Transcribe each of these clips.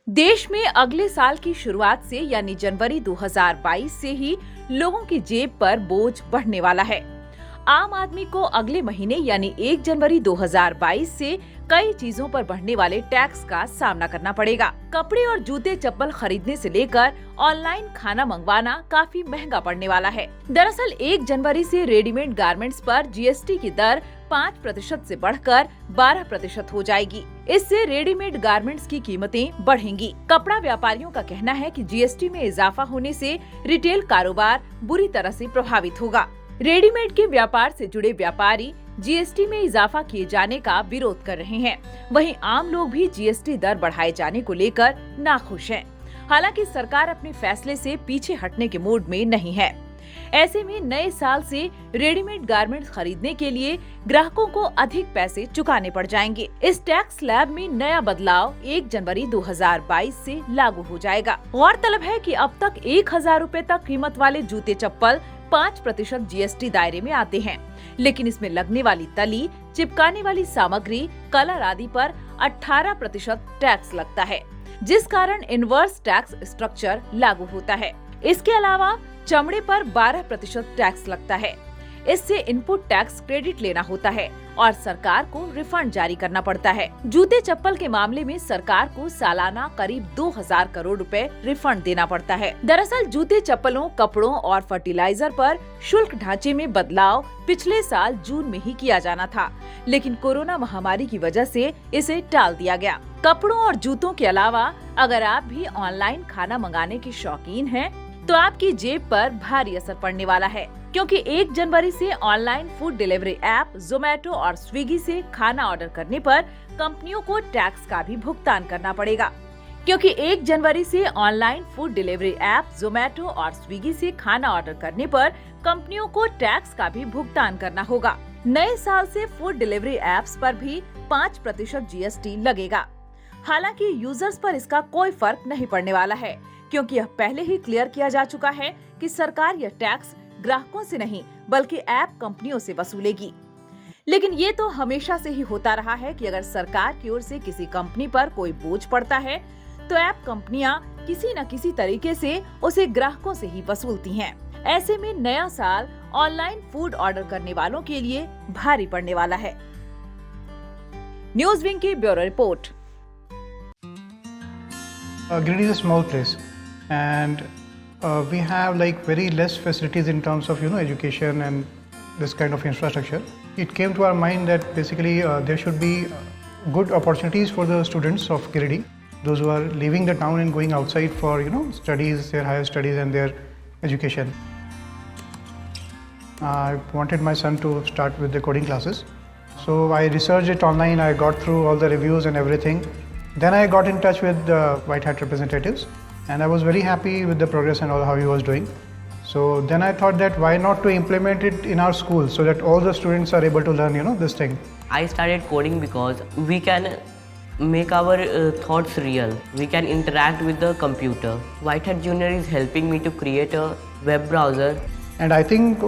देश में अगले साल की शुरुआत से यानी जनवरी 2022 से ही लोगों की जेब पर बोझ बढ़ने वाला है। आम आदमी को अगले महीने यानी 1 जनवरी 2022 से कई चीजों पर बढ़ने वाले टैक्स का सामना करना पड़ेगा। कपड़े और जूते चप्पल खरीदने से लेकर ऑनलाइन खाना मंगवाना काफी महंगा पड़ने वाला है। दरअसल 1 जनवरी से रेडीमेड गारमेंट्स पर जीएसटी की दर 5% से बढ़कर 12% हो जाएगी। इससे रेडीमेड गारमेंट्स की कीमतें बढ़ेंगी। कपड़ा व्यापारियों का कहना है कि जीएसटी में इजाफा होने से रिटेल कारोबार बुरी तरह से प्रभावित होगा। रेडीमेड के व्यापार से जुड़े व्यापारी जीएसटी में इजाफा किए जाने का विरोध कर रहे हैं। वहीं आम लोग भी जीएसटी दर बढ़ाए जाने को लेकर नाखुश हैं। हालांकि सरकार अपने फैसले से पीछे हटने के मूड में नहीं है। ऐसे में नए साल से रेडीमेड गारमेंट्स खरीदने के लिए ग्राहकों को अधिक पैसे चुकाने पड़ जाएंगे। इस टैक्स स्लैब में नया बदलाव 1 जनवरी 2022 से लागू हो जाएगा। गौरतलब है कि अब तक 1000 रूपए तक कीमत वाले जूते चप्पल 5% जीएसटी दायरे में आते हैं, लेकिन इसमें लगने वाली तली, चिपकाने वाली सामग्री, कलर आदि पर 18% टैक्स लगता है, जिस कारण इनवर्स टैक्स स्ट्रक्चर लागू होता है। इसके अलावा चमड़े पर 12% टैक्स लगता है। इससे इनपुट टैक्स क्रेडिट लेना होता है और सरकार को रिफंड जारी करना पड़ता है। जूते चप्पल के मामले में सरकार को सालाना करीब 2000 करोड़ रुपए रिफंड देना पड़ता है। दरअसल जूते चप्पलों, कपड़ों और फर्टिलाइजर पर शुल्क ढांचे में बदलाव पिछले साल जून में ही किया जाना था, लेकिन कोरोना महामारी की वजह से इसे टाल दिया गया। कपड़ों और जूतों के अलावा अगर आप भी ऑनलाइन खाना मंगाने के शौकीन हैं, तो आपकी जेब पर भारी असर पड़ने वाला है, क्योंकि 1 जनवरी से online food delivery app Zomato और स्विगी से खाना ऑर्डर करने पर कंपनियों को टैक्स का भी भुगतान करना पड़ेगा। क्योंकि 1 जनवरी से online food delivery app Zomato और स्विगी से खाना ऑर्डर करने पर कंपनियों को टैक्स का भी भुगतान करना होगा। नए साल से फूड डिलीवरी ऐप्स पर भी 5% जीएसटी लगेगा। हालांकि यूजर्स पर इसका कोई फर्क नहीं पड़ने वाला है, क्योंकि यह पहले ही क्लियर किया जा चुका है कि सरकार यह टैक्स ग्राहकों से नहीं बल्कि ऐप कंपनियों से वसूलेगी। लेकिन ये तो हमेशा से ही होता रहा है कि अगर सरकार की ओर से किसी कंपनी पर कोई बोझ पड़ता है, तो ऐप कंपनियां किसी न किसी तरीके से उसे ग्राहकों से ही वसूलती हैं। ऐसे में नया साल ऑनलाइन फूड ऑर्डर करने वालों के लिए भारी पड़ने वाला है। न्यूज विंग की bureau report. Giridih is a small place, and we have like very less facilities in terms of education and this kind of infrastructure. It came to our mind that basically there should be good opportunities for the students of Giridih, those who are leaving the town and going outside for studies, their higher studies and their education. I wanted my son to start with the coding classes, so I researched it online. I got through all the reviews and everything. Then I got in touch with the White Hat representatives, and I was very happy with the progress and all how he was doing. So then I thought that why not to implement it in our school so that all the students are able to learn this thing. I started coding because we can make our thoughts real. We can interact with the computer. White Hat Junior is helping me to create a web browser. And I think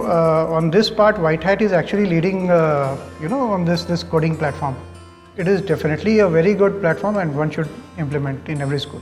on this part, White Hat is actually leading on this coding platform. It is definitely a very good platform and one should implement in every school.